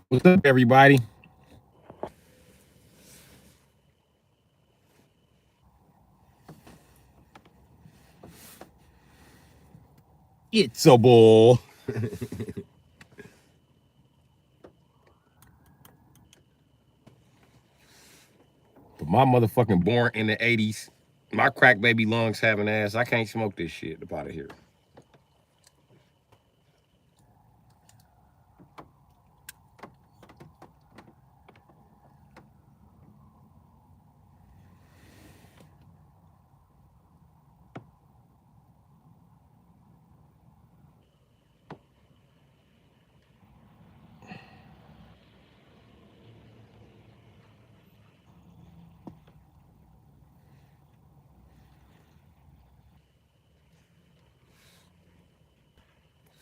What's up, everybody? It's a bull. But my motherfucking born in the 80s. My crack baby lungs having ass. I can't smoke this shit up out of here.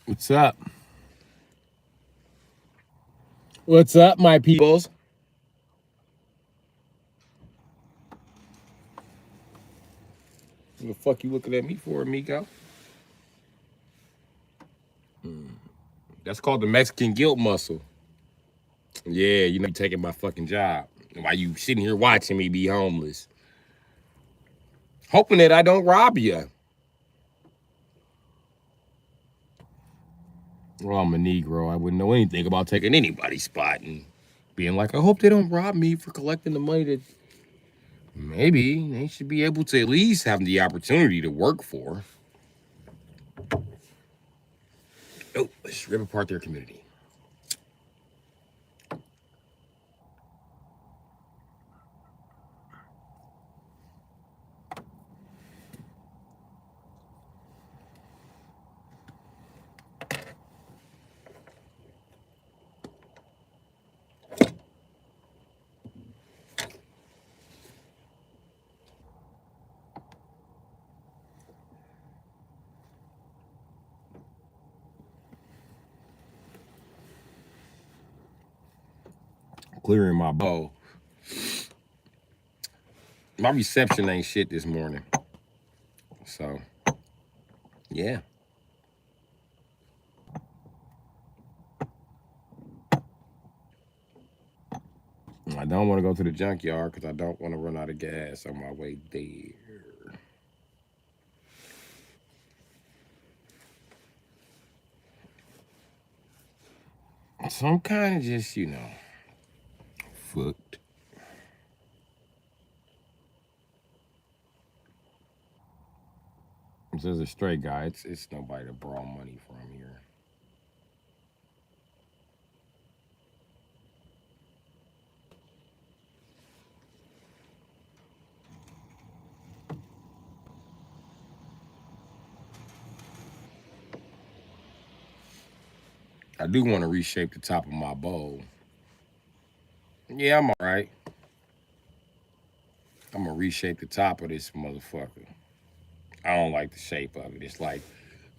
What's up? What's up, my peoples? What the fuck you looking at me for, amigo? That's called the Mexican guilt muscle. Yeah, you know, you taking my fucking job. While you sitting here watching me be homeless. Hoping that I don't rob you. Well, I'm a Negro. I wouldn't know anything about taking anybody's spot and being like, I hope they don't rob me for collecting the money that maybe they should be able to at least have the opportunity to work for. Oh, let's rip apart their community. Clearing my bowl. My reception ain't shit this morning. So, yeah. I don't want to go to the junkyard because I don't want to run out of gas on my way there. So I'm kind of just, fucked. This is a straight guy. It's nobody to borrow money from here. I do want to reshape the top of my bowl. Yeah, I'm all right. I'm gonna reshape the top of this motherfucker. I don't like the shape of it. It's like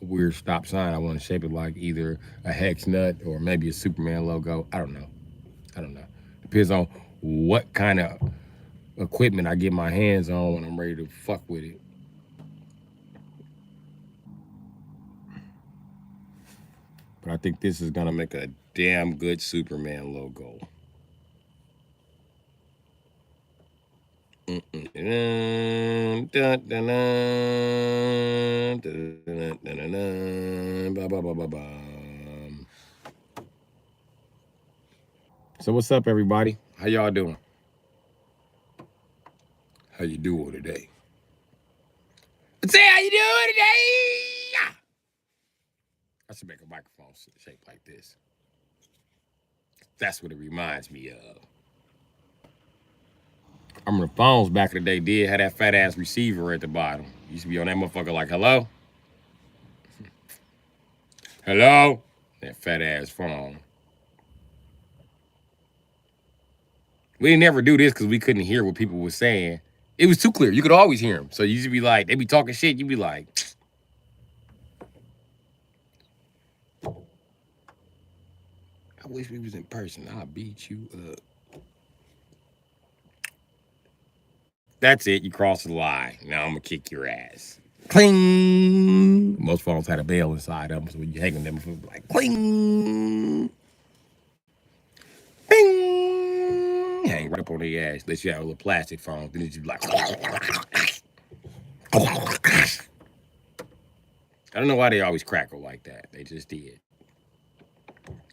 a weird stop sign. I want to shape it like either a hex nut or maybe a Superman logo. I don't know. I don't know. Depends on what kind of equipment I get my hands on when I'm ready to fuck with it. But I think this is gonna make a damn good Superman logo. So what's up, everybody? How y'all doing? How you doing today? Say how you doing today? I should make a microphone shaped like this. That's what it reminds me of. I remember the phones back in the day did have that fat ass receiver at the bottom. Used to be on that motherfucker like, hello? Hello? That fat ass phone. We didn't ever do this because we couldn't hear what people were saying. It was too clear. You could always hear them. So you used to be like, they be talking shit. You'd be like, I wish we was in person. I'll beat you up. That's it. You crossed the line. Now I'm gonna kick your ass. Cling. Most phones had a bell inside them, so when you hang them, it would be like cling. up on their ass. Unless you have a little plastic phone. Then it's just like. I don't know why they always crackle like that. They just did.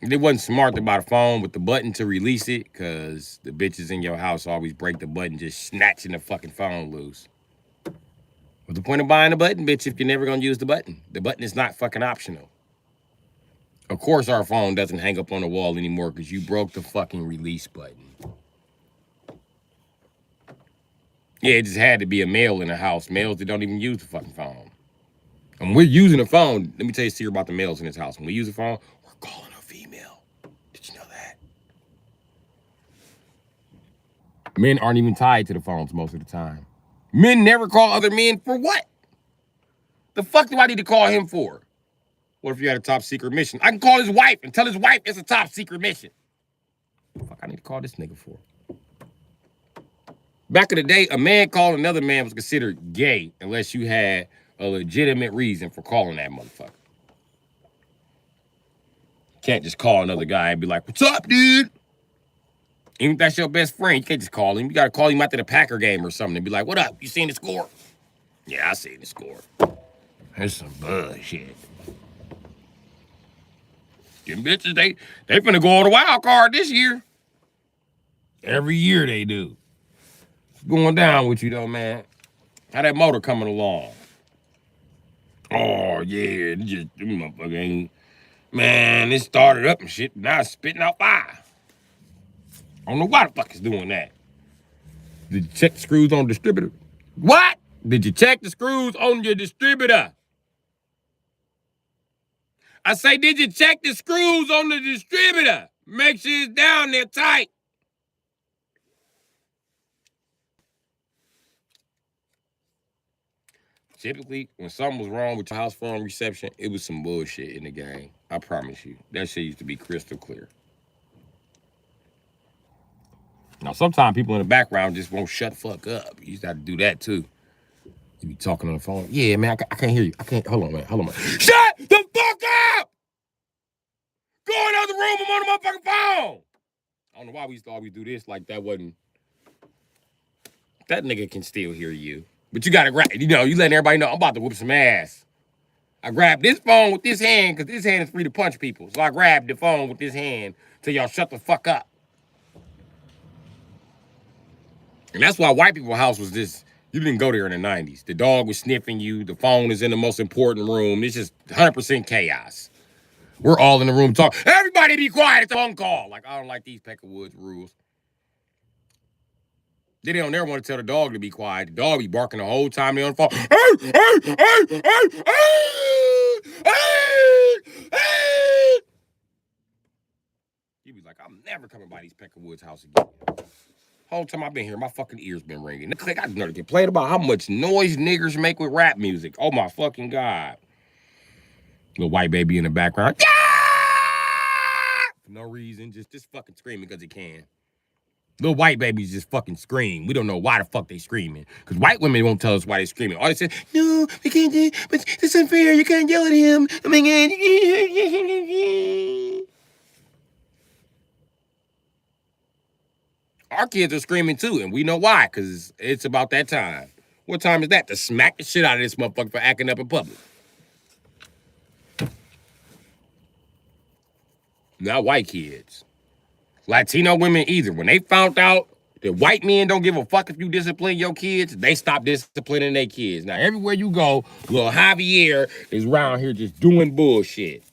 It wasn't smart to buy a phone with the button to release it, because the bitches in your house always break the button, just snatching the fucking phone loose. What's the point of buying a button, bitch, if you're never gonna use the button? The button is not fucking optional. Of course our phone doesn't hang up on the wall anymore because you broke the fucking release button. Yeah, it just had to be a male in the house. Males that don't even use the fucking phone. And we're using a phone. Let me tell you a secret about the males in this house. When we use a phone, we're calling a female. Did you know that? Men aren't even tied to the phones most of the time. Men never call other men for what? The fuck do I need to call him for? What if you had a top secret mission? I can call his wife and tell his wife it's a top secret mission. What the fuck I need to call this nigga for? Back in the day, a man calling another man was considered gay unless you had a legitimate reason for calling that motherfucker. Can't just call another guy and be like, what's up, dude? Even if that's your best friend, you can't just call him. You got to call him after the Packer game or something and be like, what up? You seen the score? Yeah, I seen the score. That's some bullshit. Them bitches, they finna go on the wild card this year. Every year they do. What's going down with you though, man? How that motor coming along? Oh yeah, just motherfucker ain't. Man, it started up and shit. Now it's spitting out fire. I don't know why the fuck it's doing that. Did you check the screws on the distributor? What? Did you check the screws on your distributor? I say, did you check the screws on the distributor? Make sure it's down there tight. Typically, when something was wrong with your house phone reception, it was some bullshit in the game. I promise you. That shit used to be crystal clear. Now, sometimes people in the background just won't shut the fuck up. You used to have to do that, too. You be talking on the phone. Yeah, man, I can't hear you. I can't. Hold on, man. Shut the fuck up! Go in the other room. I'm on the motherfucking phone. I don't know why we used to always do this. Like, that wasn't. That nigga can still hear you. But you gotta grab, you letting everybody know I'm about to whoop some ass. I grabbed this phone with this hand because this hand is free to punch people. So I grabbed the phone with this hand till y'all shut the fuck up. And that's why white people's house was this. You didn't go there in the 90s. The dog was sniffing you. The phone is in the most important room. It's just 100% chaos. We're all in the room talking. Everybody be quiet. It's a phone call. Like, I don't like these Peckerwoods rules. They don't never want to tell the dog to be quiet. The dog be barking the whole time they on the phone. He was like, I'm never coming by these Peckerwoods house again. Whole time I've been here, my fucking ears been ringing. The click, I know to get played about how much noise niggers make with rap music. Oh my fucking God. Little white baby in the background. Yeah! For no reason, just fucking screaming because he can. Little white babies just fucking scream. We don't know why the fuck they screaming. Because white women won't tell us why they screaming. All they say, no, we can't do it, but it's unfair. You can't yell at him. Oh my God. Our kids are screaming too, and we know why, because it's about that time. What time is that? To smack the shit out of this motherfucker for acting up in public. Not white kids. Latino women either. When they found out that white men don't give a fuck if you discipline your kids, they stop disciplining their kids. Now, everywhere you go, little Javier is around here just doing bullshit.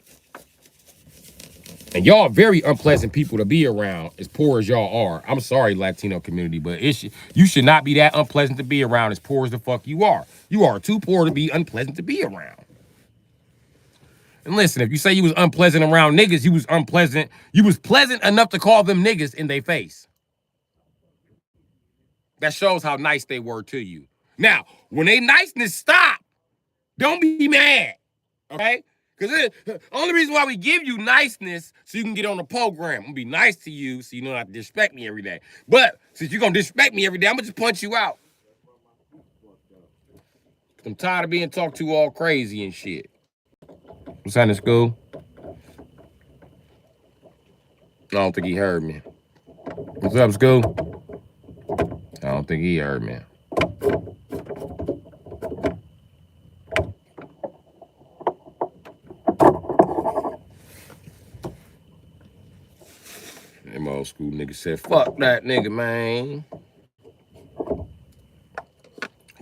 And y'all are very unpleasant people to be around, as poor as y'all are. I'm sorry, Latino community, but you should not be that unpleasant to be around, as poor as the fuck you are. You are too poor to be unpleasant to be around. And listen, if you say you was unpleasant around niggas, you was unpleasant. You was pleasant enough to call them niggas in their face. That shows how nice they were to you. Now, when they niceness stop, don't be mad, okay? Because the only reason why we give you niceness so you can get on the program. I'm going to be nice to you so you don't have to disrespect me every day. But since you're going to disrespect me every day, I'm going to just punch you out. I'm tired of being talked to all crazy and shit. What's happening, school? I don't think he heard me. What's up, school? I don't think he heard me. Them old school niggas said, fuck that nigga, man.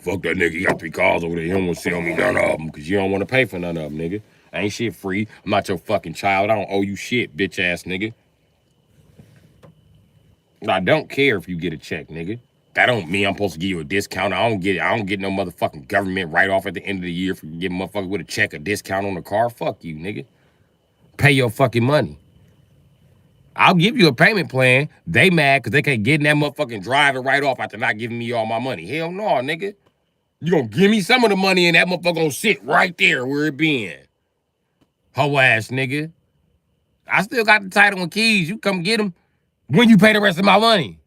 Fuck that nigga. He got 3 cars over there. You don't want to sell me none of them because you don't want to pay for none of them, nigga. Ain't shit free. I'm not your fucking child. I don't owe you shit, bitch ass nigga. I don't care if you get a check, nigga. That don't mean I'm supposed to give you a discount. I don't get no motherfucking government write off at the end of the year for giving motherfuckers with a check a discount on the car. Fuck you, nigga. Pay your fucking money. I'll give you a payment plan. They mad because they can't get in that motherfucking driver right off after not giving me all my money. Hell no, nigga. You gonna give me some of the money and that motherfucker gonna sit right there where it been. Hoe ass nigga. I still got the title and keys. You come get them when you pay the rest of my money.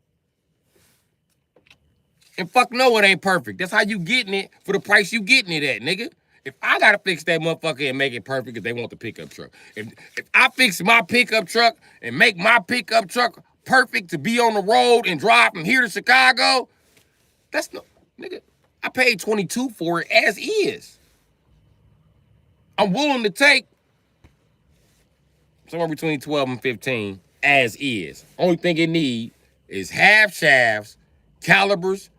And fuck no, it ain't perfect. That's how you getting it for the price you getting it at, nigga. If I gotta fix that motherfucker and make it perfect because they want the pickup truck. If I fix my pickup truck and make my pickup truck perfect to be on the road and drive from here to Chicago, that's no, nigga, I paid $22 for it as is. I'm willing to take somewhere between 12 and 15 as is. Only thing it need is half shafts, calibers,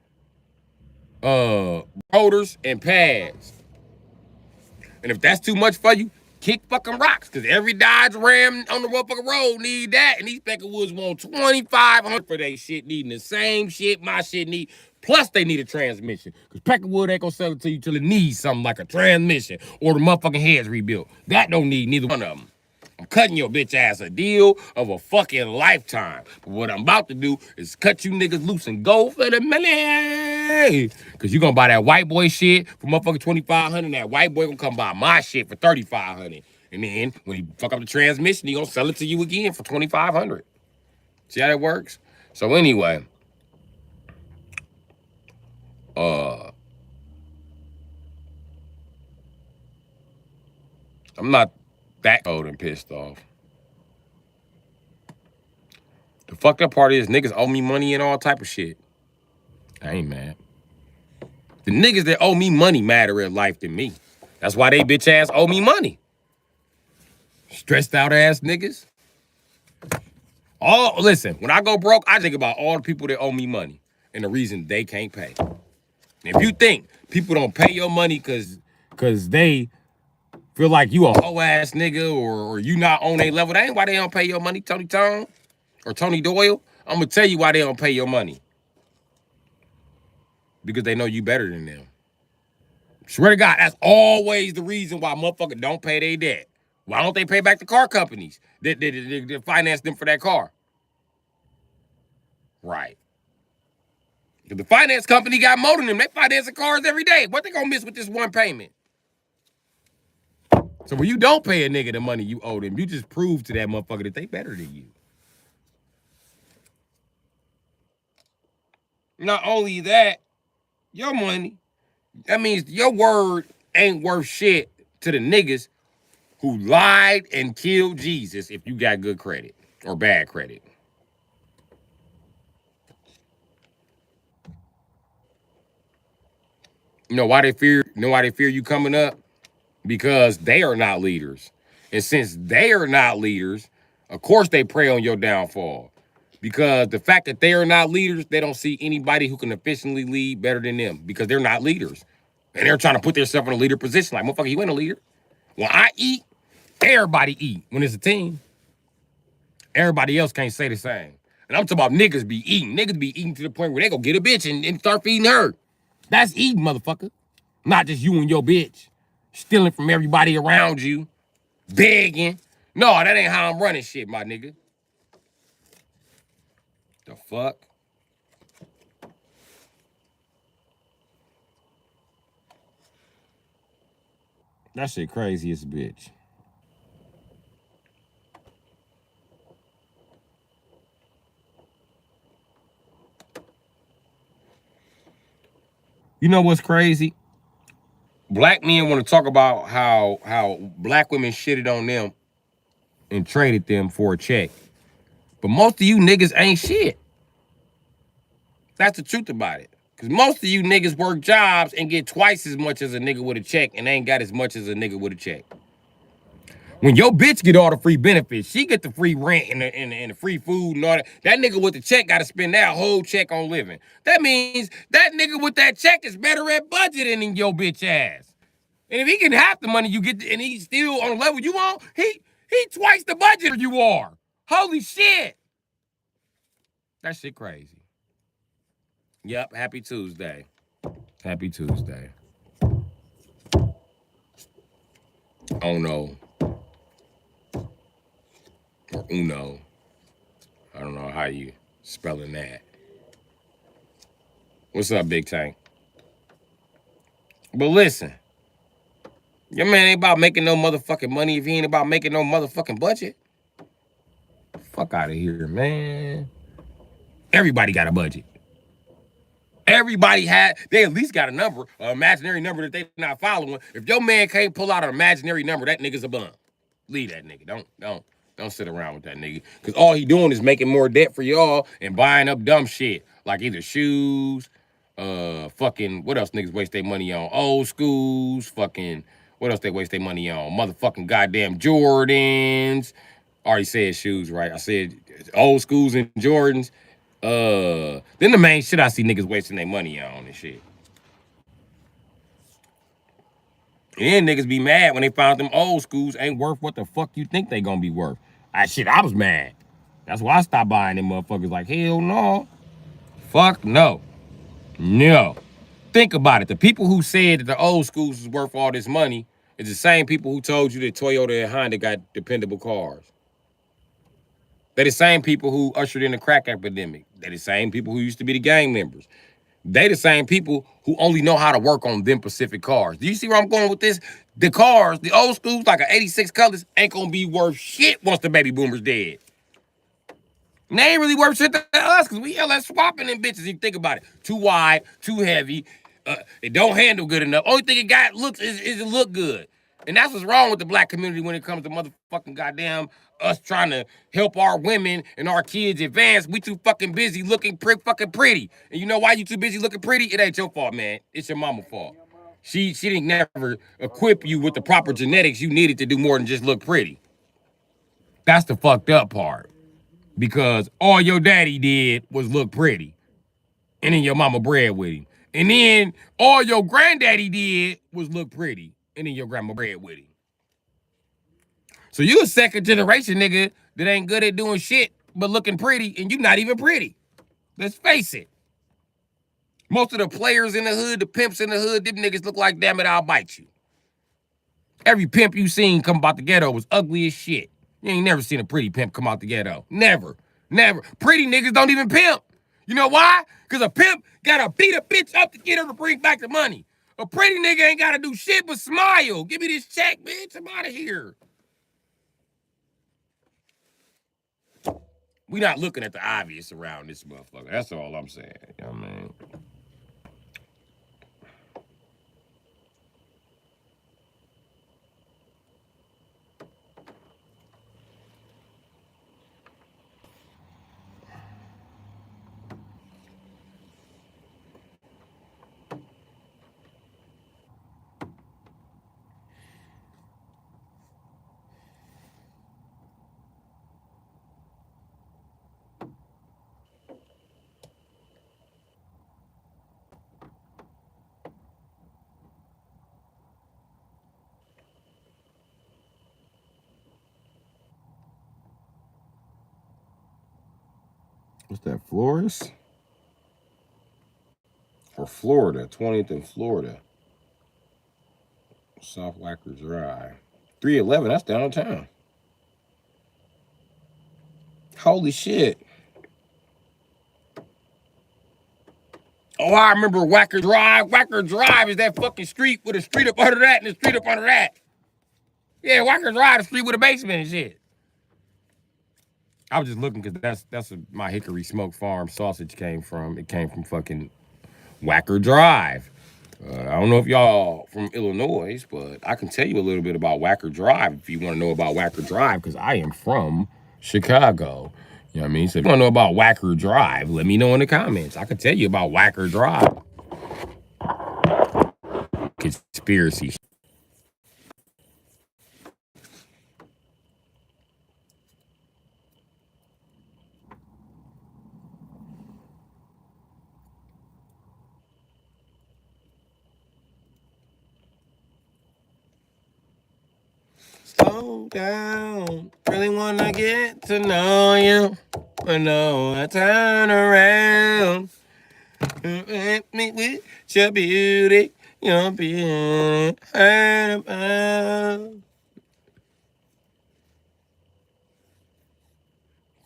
rotors, and pads. And if that's too much for you, kick fucking rocks. Cause every Dodge Ram on the motherfucking road need that. And these Peckerwoods want $2,500 for they shit, needing the same shit my shit need. Plus they need a transmission. Cause Peckerwood ain't gonna sell it to you till it needs something like a transmission or the motherfucking heads rebuilt. That don't need neither one of them. I'm cutting your bitch ass a deal of a fucking lifetime. But what I'm about to do is cut you niggas loose and go for the money. Cause you gonna buy that white boy shit for motherfucking $2,500. And that white boy gonna come buy my shit for $3,500. And then when he fuck up the transmission, he gonna sell it to you again for $2,500. See how that works? So anyway, I'm not that old and pissed off. The fucked up part is niggas owe me money and all type of shit. I ain't mad. The niggas that owe me money matter in life than me. That's why they bitch ass owe me money. Stressed out ass niggas. Listen, when I go broke, I think about all the people that owe me money and the reason they can't pay. And if you think people don't pay your money cause they feel like you a hoe ass nigga or you not on their level, that ain't why they don't pay your money, Tony Tone or Tony Doyle. I'm gonna tell you why they don't pay your money. Because they know you better than them. Swear to God, that's always the reason why motherfuckers don't pay their debt. Why don't they pay back the car companies that finance them for that car? Right. Because the finance company got more than them. They finance the cars every day. What they gonna miss with this one payment? So when you don't pay a nigga the money you owe them, you just prove to that motherfucker that they better than you. Not only that, your money, that means your word ain't worth shit to the niggas who lied and killed Jesus if you got good credit or bad credit. You know why they fear you coming up? Because they are not leaders. And since they are not leaders, of course they prey on your downfall. Because the fact that they are not leaders, they don't see anybody who can efficiently lead better than them because they're not leaders. And they're trying to put themselves in a leader position. Like, motherfucker, you ain't a leader. When I eat, everybody eat. When it's a team, everybody else can't say the same. And I'm talking about niggas be eating. Niggas be eating to the point where they go get a bitch and start feeding her. That's eating, motherfucker. Not just you and your bitch. Stealing from everybody around you. Begging. No, that ain't how I'm running shit, my nigga. The fuck? That shit crazy as a bitch. You know what's crazy? Black men want to talk about how black women shitted on them and traded them for a check. But most of you niggas ain't shit. That's the truth about it. Because most of you niggas work jobs and get twice as much as a nigga with a check and ain't got as much as a nigga with a check. When your bitch get all the free benefits, she get the free rent and the free food and all that. That nigga with the check got to spend that whole check on living. That means that nigga with that check is better at budgeting than your bitch ass. And if he can half the money you get and he's still on the level you on, he twice the budget you are. Holy shit. That shit crazy. Yep, happy Tuesday. Happy Tuesday. Oh no. Or Uno. I don't know how you spelling that. What's up, Big Tank? But listen, your man ain't about making no motherfucking money if he ain't about making no motherfucking budget. Fuck out of here, man. Everybody got a budget. Everybody they at least got a number, an imaginary number that they not following. If your man can't pull out an imaginary number, that nigga's a bum. Leave that nigga. Don't sit around with that nigga. Because all he doing is making more debt for y'all and buying up dumb shit. Like either shoes, fucking, what else niggas waste their money on? Old schools, fucking, what else they waste their money on? Motherfucking goddamn Jordans. Already said shoes, right? I said old schools and Jordans. Then the main shit I see niggas wasting their money on and shit. And then niggas be mad when they found them old schools ain't worth what the fuck you think they gonna be worth. I was mad. That's why I stopped buying them motherfuckers. Like, hell no. Fuck no. No. Think about it. The people who said that the old schools is worth all this money is the same people who told you that Toyota and Honda got dependable cars. They're the same people who ushered in the crack epidemic. They're the same people who used to be the gang members. They the same people who only know how to work on them Pacific cars. Do you see where I'm going with this? The cars, the old schools, like an 86 Colors, ain't gonna be worth shit once the baby boomers dead. And they ain't really worth shit to us, because we LS swapping them bitches, if you think about it. Too wide, too heavy, it don't handle good enough. Only thing it got is it look good. And that's what's wrong with the black community when it comes to motherfucking goddamn us trying to help our women and our kids advance. We too fucking busy looking fucking pretty. And you know why you too busy looking pretty? It ain't your fault, man. It's your mama's fault. She didn't never equip you with the proper genetics you needed to do more than just look pretty. That's the fucked up part. Because all your daddy did was look pretty. And then your mama bred with him. And then all your granddaddy did was look pretty. And then your grandma bred with him. So you a second generation nigga that ain't good at doing shit but looking pretty, and you not even pretty. Let's face it. Most of the players in the hood, the pimps in the hood, them niggas look like, damn it, I'll bite you. Every pimp you seen come out the ghetto was ugly as shit. You ain't never seen a pretty pimp come out the ghetto. Never. Never. Pretty niggas don't even pimp. You know why? Because a pimp gotta beat a bitch up to get her to bring back the money. A pretty nigga ain't gotta do shit but smile. Give me this check, bitch. I'm out of here. We not looking at the obvious around this motherfucker. That's all I'm saying. You know what I mean? What's that, Flores? Or Florida, 20th and Florida. South Wacker Drive. 311, that's downtown. Holy shit. Oh, I remember Wacker Drive. Wacker Drive is that fucking street with a street up under that and a street up under that. Yeah, Wacker Drive, the street with a basement and shit. I was just looking because that's where my Hickory Smoke Farm sausage came from. It came from fucking Wacker Drive. I don't know if y'all from Illinois, but I can tell you a little bit about Wacker Drive if you want to know about Wacker Drive, because I am from Chicago. You know what I mean? So if you want to know about Whacker Drive, let me know in the comments. I could tell you about Whacker Drive. Conspiracy. Slow down. Really want to get to know you. I know I turn around. Hit me with your beauty. Your beauty. Heard about.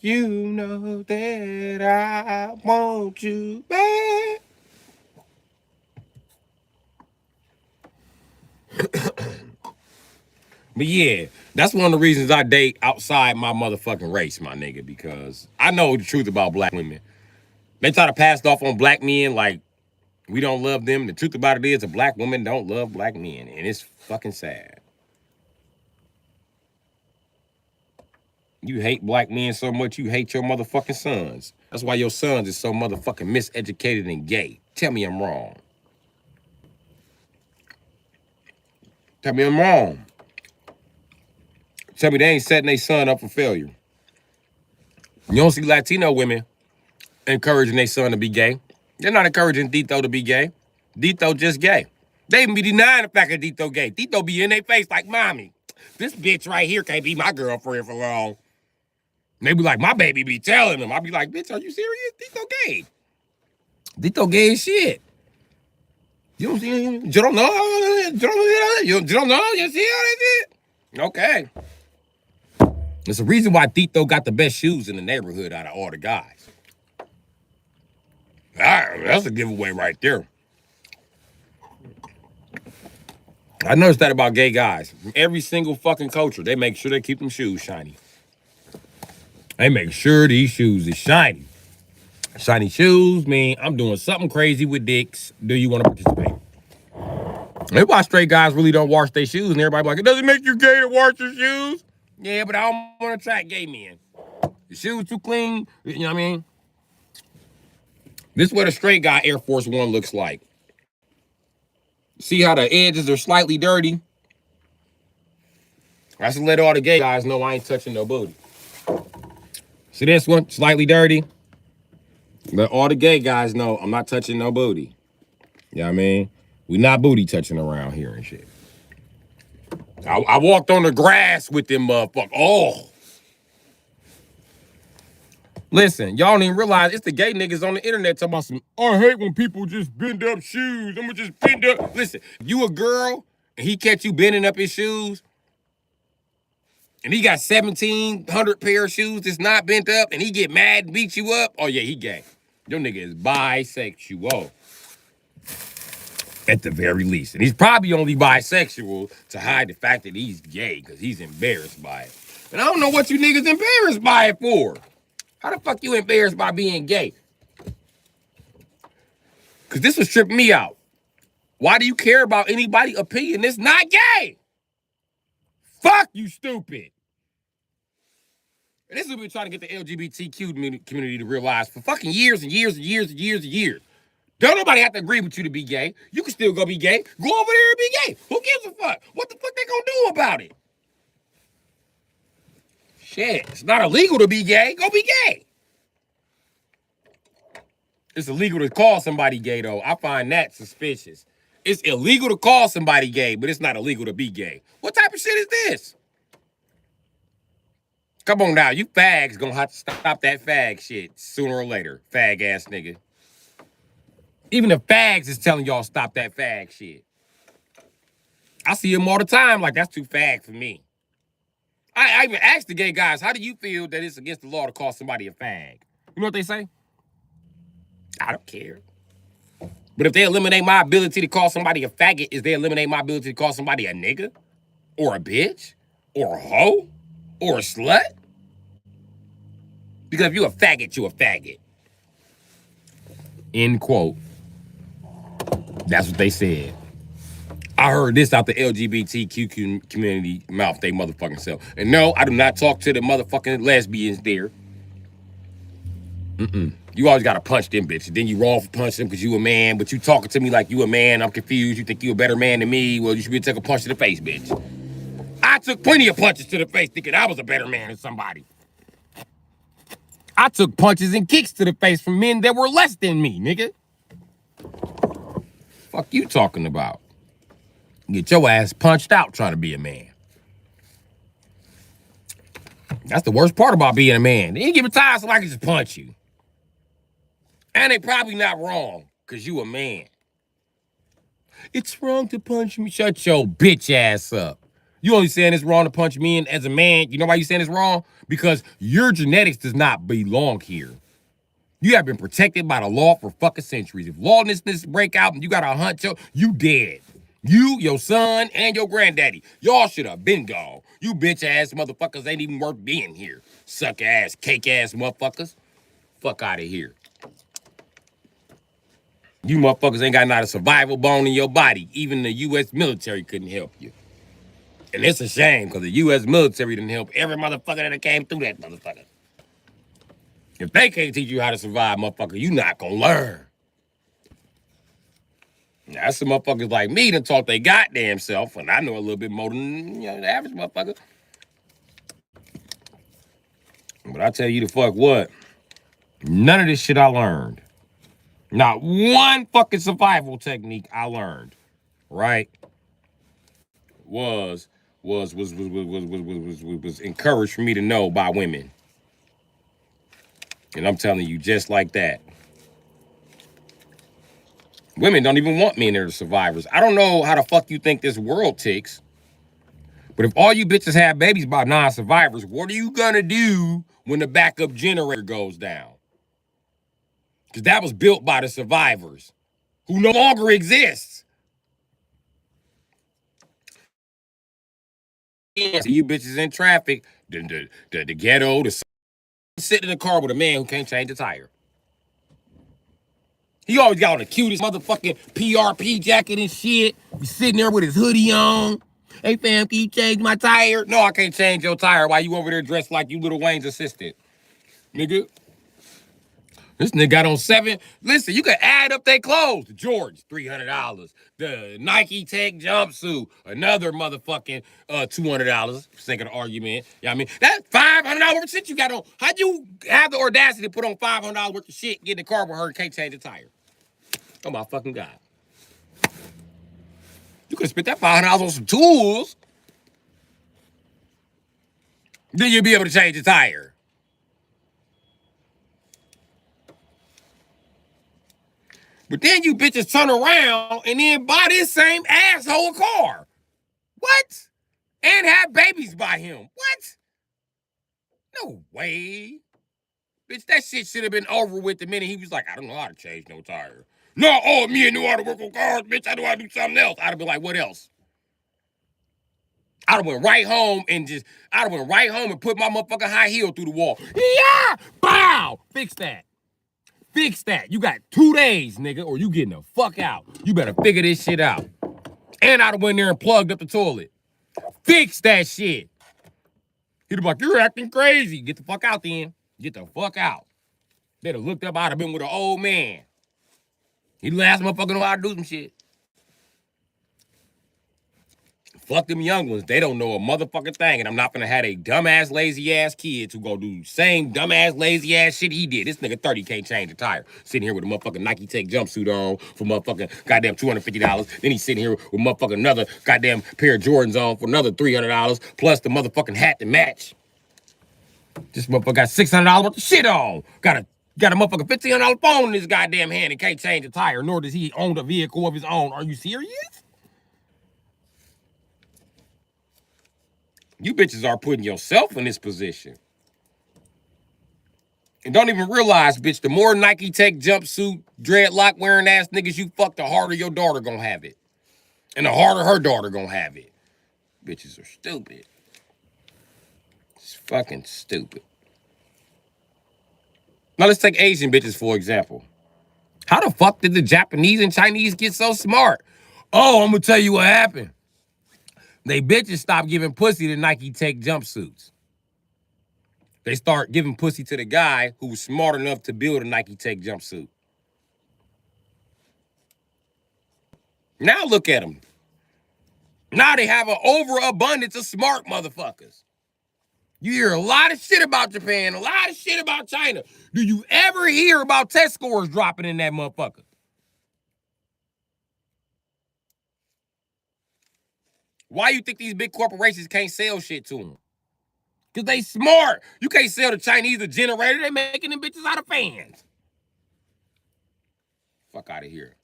You know that I want you back. But yeah, that's one of the reasons I date outside my motherfucking race, my nigga, because I know the truth about black women. They try to pass it off on black men like we don't love them. The truth about it is a black woman don't love black men, and it's fucking sad. You hate black men so much you hate your motherfucking sons. That's why your sons is so motherfucking miseducated and gay. Tell me I'm wrong. Tell me I'm wrong. Tell me they ain't setting their son up for failure. You don't see Latino women encouraging their son to be gay. They're not encouraging Dito to be gay. Dito just gay. They even be denying the fact that Dito gay. Dito be in their face like, mommy, this bitch right here can't be my girlfriend for long. And they be like, my baby be telling them. I be like, bitch, are you serious? Dito gay. Dito gay as shit. You don't see him? You don't know? You don't know? You see how they did? Okay. There's a reason why Dito got the best shoes in the neighborhood out of all the guys. That's a giveaway right there. I noticed that about gay guys. From every single fucking culture, they make sure they keep them shoes shiny. They make sure these shoes is shiny. Shiny shoes mean I'm doing something crazy with dicks. Do you want to participate? That's why straight guys really don't wash their shoes, and everybody be like, it doesn't make you gay to wash your shoes. Yeah, but I don't want to attract gay men. The shoes too clean, you know what I mean? This is what a straight guy Air Force One looks like. See how the edges are slightly dirty? That's to let all the gay guys know I ain't touching no booty. See this one? Slightly dirty. Let all the gay guys know I'm not touching no booty. You know what I mean? We not booty touching around here and shit. I walked on the grass with them motherfuckers. Oh. Listen, y'all don't even realize it's the gay niggas on the internet talking about some, I hate when people just bend up shoes. I'm gonna just bend up. Listen, you a girl and he catch you bending up his shoes and he got 1,700 pair of shoes that's not bent up and he get mad and beat you up. Oh yeah, he gay. Your nigga is bisexual. At the very least. And he's probably only bisexual to hide the fact that he's gay because he's embarrassed by it. And I don't know what you niggas embarrassed by it for. How the fuck you embarrassed by being gay? Because this was tripping me out. Why do you care about anybody's opinion that's not gay? Fuck you, stupid. And this is what we're trying to get the LGBTQ community to realize for fucking years and years and years and years and years. Don't nobody have to agree with you to be gay. You can still go be gay. Go over there and be gay. Who gives a fuck? What the fuck they gonna do about it? Shit, it's not illegal to be gay. Go be gay. It's illegal to call somebody gay, though. I find that suspicious. It's illegal to call somebody gay, but it's not illegal to be gay. What type of shit is this? Come on now, you fags gonna have to stop that fag shit sooner or later, fag ass nigga. Even the fags is telling y'all stop that fag shit. I see them all the time like that's too fag for me. I even asked the gay guys, how do you feel that it's against the law to call somebody a fag? You know what they say? I don't care. But if they eliminate my ability to call somebody a faggot, is they eliminate my ability to call somebody a nigga? Or a bitch? Or a hoe? Or a slut? Because if you're a faggot, you're a faggot. End quote. That's what they said. I heard this out the LGBTQ community mouth they motherfucking self. And no, I do not talk to the motherfucking lesbians there. You always gotta punch them bitches. Then you wrong for punching them because you a man, but you talking to me like you a man. I'm confused. You think you a better man than me. Well, you should be take a punch to the face, bitch. I took plenty of punches to the face thinking I was a better man than somebody. I took punches and kicks to the face from men that were less than me, nigga. Fuck you talking about? Get your ass punched out trying to be a man. That's the worst part about being a man. They ain't give me time so I can just punch you. And they probably not wrong, because you a man. It's wrong to punch me. Shut your bitch ass up. You only saying it's wrong to punch me as a man. You know why you saying it's wrong? Because your genetics does not belong here. You have been protected by the law for fucking centuries. If lawlessness break out and you got to hunt you dead. You, your son, and your granddaddy. Y'all should have been gone. You bitch ass motherfuckers ain't even worth being here. Suck ass, cake ass motherfuckers. Fuck out of here. You motherfuckers ain't got not a survival bone in your body. Even the U.S. military couldn't help you. And it's a shame because the U.S. military didn't help every motherfucker that came through that motherfucker. If they can't teach you how to survive, motherfucker, you not gonna learn. That's some motherfuckers like me that taught they goddamn self, and I know a little bit more than the average motherfucker. But I tell you the fuck what, none of this shit I learned. Not one fucking survival technique I learned, right? Was encouraged for me to know by women. And I'm telling you, just like that. Women don't even want men that are survivors. I don't know how the fuck you think this world ticks. But if all you bitches have babies by non-survivors, what are you gonna do when the backup generator goes down? Because that was built by the survivors, who no longer exists. See you bitches in traffic, the ghetto, sitting in the car with a man who can't change a tire. He always got on the cutest motherfucking PRP jacket and shit. He's sitting there with his hoodie on. Hey fam, can you change my tire? No, I can't change your tire. Why you over there dressed like you Lil Wayne's assistant? Nigga. This nigga got on 7. Listen, you can add up their clothes. The Jordans, $300. The Nike Tech jumpsuit, another motherfucking $200. For sake of the argument. You know what I mean? That's $500 worth of shit you got on. How'd you have the audacity to put on $500 worth of shit, get in the car with her and can't change a tire? Oh my fucking God. You could have spent that $500 on some tools. Then you'll be able to change the tire. But then you bitches turn around and then buy this same asshole a car. What? And have babies by him. What? No way. Bitch, that shit should have been over with the minute he was like, I don't know how to change no tire. No, oh, me, I knew how to work on cars, bitch. I know how to do something else. I'd have been like, what else? I'd have went right home and put my motherfucking high heel through the wall. Yeah! Bow! Fix that. Fix that. You got 2 days, nigga, or you getting the fuck out. You better figure this shit out. And I'd have went there and plugged up the toilet. Fix that shit. He'd be like, you're acting crazy. Get the fuck out then. Get the fuck out. They'd have looked up, I'd have been with an old man. He last motherfucker know how to do some shit. Fuck them young ones. They don't know a motherfucking thing. And I'm not gonna have a dumbass, lazy ass kids who go do the same dumbass, lazy ass shit he did. This nigga 30 can't change a tire. Sitting here with a motherfucking Nike Tech jumpsuit on for motherfucking goddamn $250. Then he's sitting here with motherfucking another goddamn pair of Jordans on for another $300 plus the motherfucking hat to match. This motherfucker got $600 worth of shit on. Got a motherfucking $1,500 phone in his goddamn hand and can't change a tire, nor does he own a vehicle of his own. Are you serious? You bitches are putting yourself in this position. And don't even realize, bitch, the more Nike Tech jumpsuit, dreadlock wearing ass niggas you fuck, the harder your daughter gonna have it. And the harder her daughter gonna have it. Bitches are stupid. It's fucking stupid. Now let's take Asian bitches for example. How the fuck did the Japanese and Chinese get so smart? Oh, I'm gonna tell you what happened. They bitches stopped giving pussy to Nike Tech jumpsuits. They start giving pussy to the guy who was smart enough to build a Nike Tech jumpsuit. Now look at them. Now they have an overabundance of smart motherfuckers. You hear a lot of shit about Japan, a lot of shit about China. Do you ever hear about test scores dropping in that motherfucker? Why you think these big corporations can't sell shit to them? Because they smart. You can't sell the Chinese a generator. They making them bitches out of fans. Fuck out of here.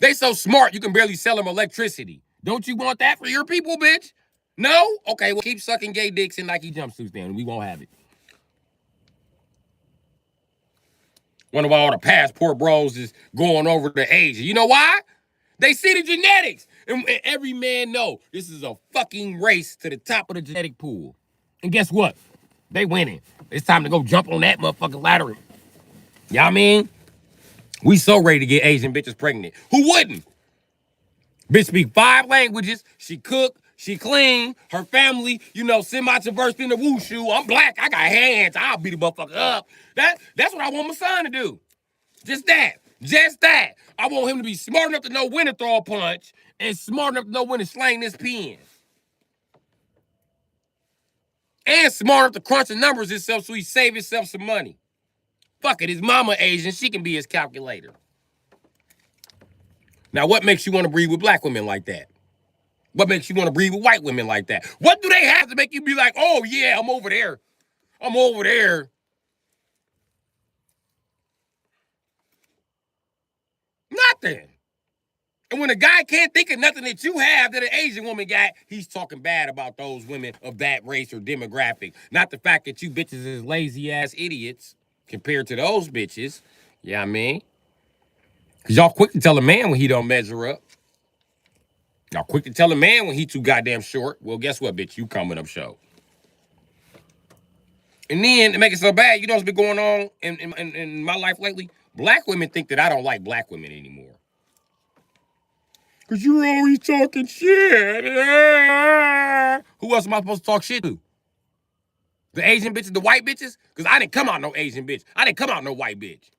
They so smart you can barely sell them electricity. Don't you want that for your people, bitch? No? Okay, well, keep sucking gay dicks in Nike jumpsuits then. We won't have it. Wonder why all the passport bros is going over to Asia. You know why? They see the genetics. And every man know this is a fucking race to the top of the genetic pool. And guess what? They winning. It's time to go jump on that motherfucking ladder. You know what I mean? We so ready to get Asian bitches pregnant. Who wouldn't? Bitch speak 5 languages. She cook. She clean. Her family, semi-traversed in the wushu. I'm black. I got hands. I'll beat the motherfucker up. That's what I want my son to do. Just that. Just that. I want him to be smart enough to know when to throw a punch and smart enough to know when to slang this pen. And smart enough to crunch the numbers himself so he save himself some money. Fuck it. His mama Asian. She can be his calculator. Now, what makes you want to breed with black women like that? What makes you want to breed with white women like that? What do they have to make you be like, oh, yeah, I'm over there. I'm over there. Nothing. And when a guy can't think of nothing that you have that an Asian woman got, he's talking bad about those women of that race or demographic. Not the fact that you bitches is lazy-ass idiots compared to those bitches. You know what I mean? Because y'all quick to tell a man when he don't measure up. Y'all quick to tell a man when he too goddamn short. Well, guess what, bitch? You coming up short. And then to make it so bad, you know what's been going on in my life lately? Black women think that I don't like black women anymore. Because you're always talking shit. Who else am I supposed to talk shit to? The Asian bitches, the white bitches? Because I didn't come out no Asian bitch. I didn't come out no white bitch.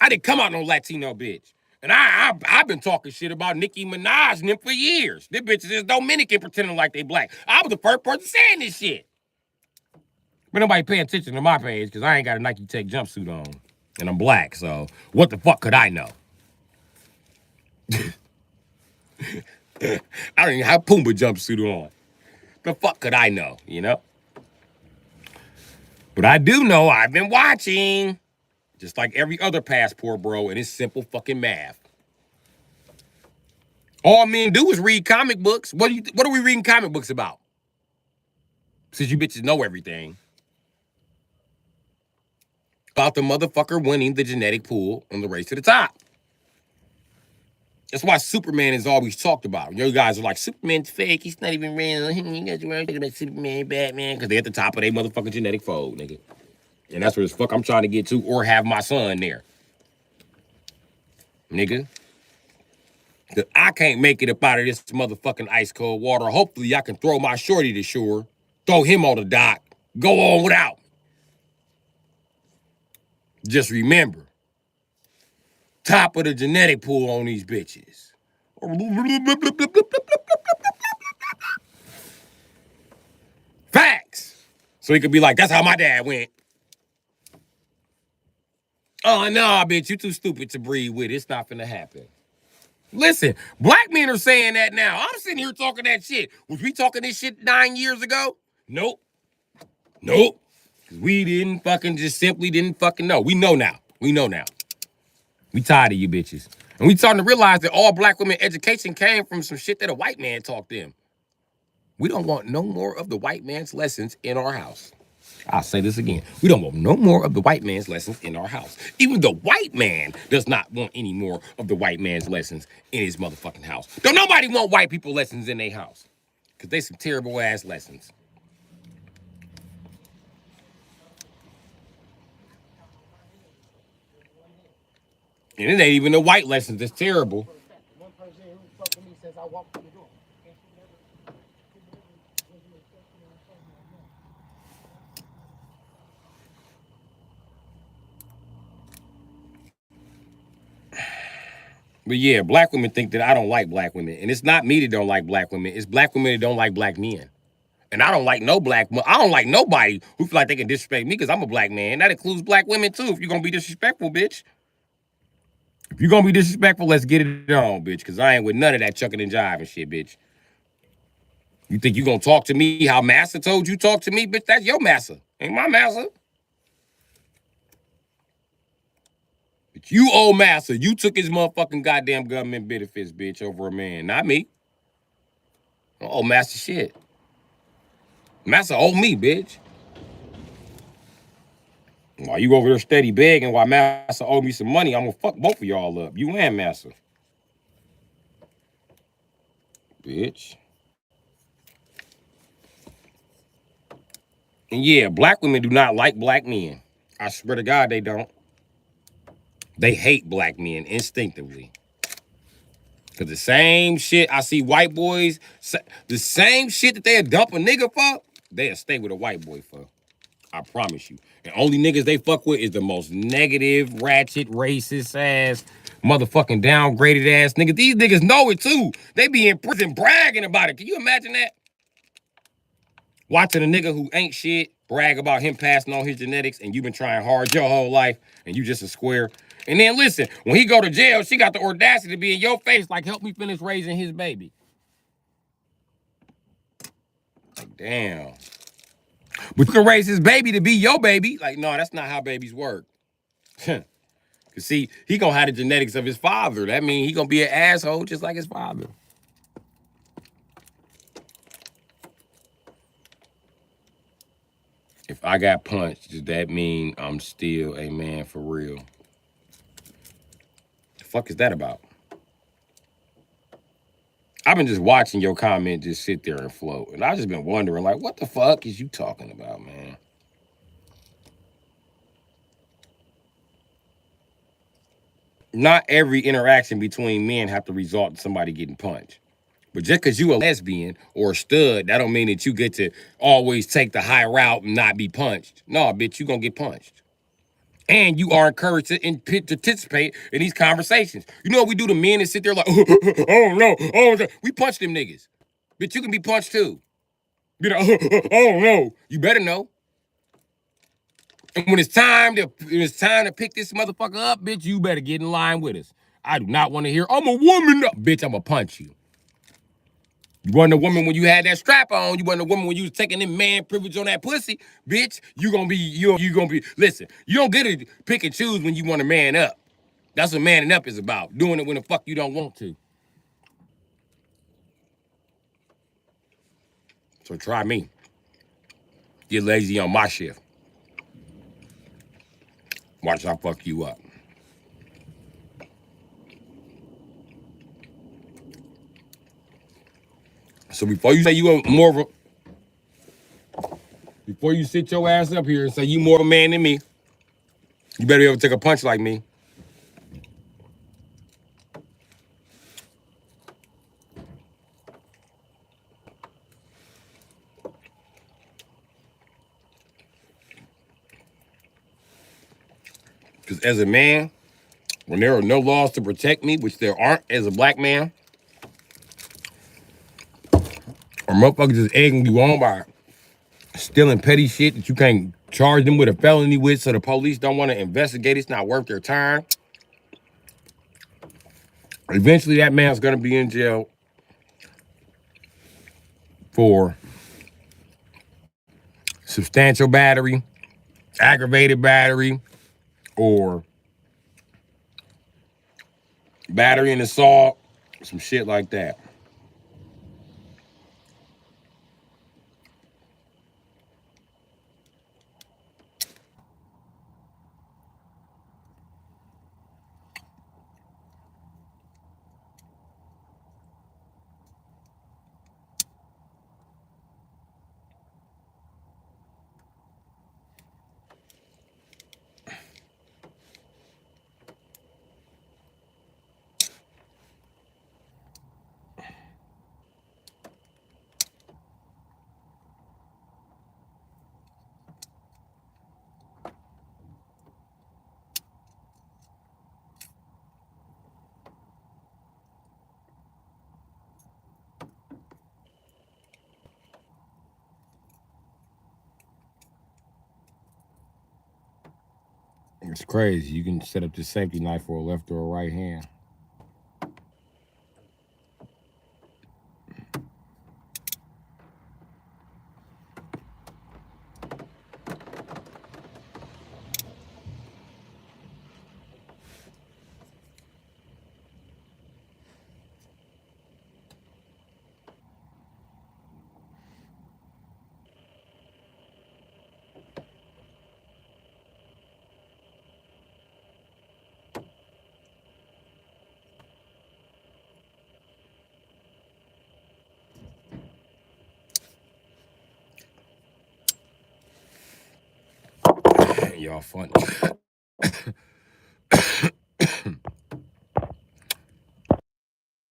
I didn't come out no Latino bitch. And I've been talking shit about Nicki Minaj and them for years. Them bitches is Dominican pretending like they black. I was the first person saying this shit. But nobody paying attention to my page because I ain't got a Nike Tech jumpsuit on. And I'm black, so what the fuck could I know? I don't even have Pumbaa jumpsuit on. The fuck could I know, you know? But I do know I've been watching. Just like every other passport bro, and it's simple fucking math. All men do is read comic books. What are we reading comic books about? Since you bitches know everything. About the motherfucker winning the genetic pool on the race to the top. That's why Superman is always talked about. You guys are like, Superman's fake. He's not even real. You guys are talking about Superman, Batman, because they're at the top of their motherfucking genetic fold, nigga. And that's where the fuck I'm trying to get to, or have my son there. Nigga. Cause I can't make it up out of this motherfucking ice cold water. Hopefully I can throw my shorty to shore, throw him on the dock, go on without. Just remember, top of the genetic pool on these bitches. Facts. So he could be like, that's how my dad went. Oh, no, bitch, you too stupid to breed with. It's not finna happen. Listen, black men are saying that now. I'm sitting here talking that shit. Was we talking this shit 9 years ago? Nope. Nope. We simply didn't fucking know. We know now. We know now. We tired of you bitches. And we starting to realize that all black women education came from some shit that a white man taught them. We don't want no more of the white man's lessons in our house. I'll say this again. We don't want no more of the white man's lessons in our house. Even the white man does not want any more of the white man's lessons in his motherfucking house. Don't nobody want white people lessons in their house. Because they some terrible ass lessons. And it ain't even the white lessons that's terrible. But yeah, black women think that I don't like black women. And it's not me that don't like black women. It's black women that don't like black men. And I don't like no I don't like nobody who feel like they can disrespect me because I'm a black man. That includes black women too. If you're gonna be disrespectful, bitch. If you're gonna be disrespectful, let's get it on, bitch. Cause I ain't with none of that chucking and jiving shit, bitch. You think you gonna talk to me how Massa told you talk to me, bitch? That's your Massa. Ain't my Massa. But you owe Massa. You took his motherfucking goddamn government benefits, bitch, over a man. Not me. Oh, Massa shit. Massa owe me, bitch. While you over there steady begging while Massa owe me some money, I'm gonna fuck both of y'all up. You and Massa. Bitch. And yeah, black women do not like black men. I swear to God, they don't. They hate black men instinctively. Cause the same shit I see white boys, the same shit that they'll dump a nigga for, they'll stay with a white boy for. I promise you. And only niggas they fuck with is the most negative, ratchet, racist ass, motherfucking downgraded ass niggas. These niggas know it too. They be in prison bragging about it. Can you imagine that? Watching a nigga who ain't shit brag about him passing on his genetics and you've been trying hard your whole life and you just a square. And then listen, when he go to jail, she got the audacity to be in your face like, help me finish raising his baby. Like, damn. But you can raise his baby to be your baby. Like, no, that's not how babies work. Cause see, he gonna have the genetics of his father. That means he gonna be an asshole just like his father. If I got punched, does that mean I'm still a man for real? The fuck is that about? I've been just watching your comment just sit there and float. And I've just been wondering, like, what the fuck is you talking about, man? Not every interaction between men have to result in somebody getting punched. But just because you a lesbian or a stud, that don't mean that you get to always take the high route and not be punched. No, bitch, you gonna get punched. And you are encouraged to participate in these conversations. You know what we do to men that sit there like, oh no, oh no. We punch them niggas. Bitch, you can be punched too. You know, oh no. You better know. And when it's time to pick this motherfucker up, bitch, you better get in line with us. I do not want to hear, I'm a woman. No. Bitch, I'm gonna punch you. You wasn't a woman when you had that strap on. You wasn't a woman when you was taking them man privilege on that pussy. Bitch, you gonna be, listen, you don't get to pick and choose when you want to man up. That's what manning up is about. Doing it when the fuck you don't want to. So try me. Get lazy on my shift. Watch I fuck you up. So before you say you are more of a, before you sit your ass up here and say you more of a man than me, you better be able to take a punch like me. Because as a man, when there are no laws to protect me, which there aren't as a black man, or motherfuckers just egging you on by stealing petty shit that you can't charge them with a felony with, so the police don't want to investigate. It's not worth their time. Eventually, that man's gonna be in jail for substantial battery, aggravated battery, or battery and assault, some shit like that. It's crazy. You can set up the safety knife for a left or a right hand. Y'all funny.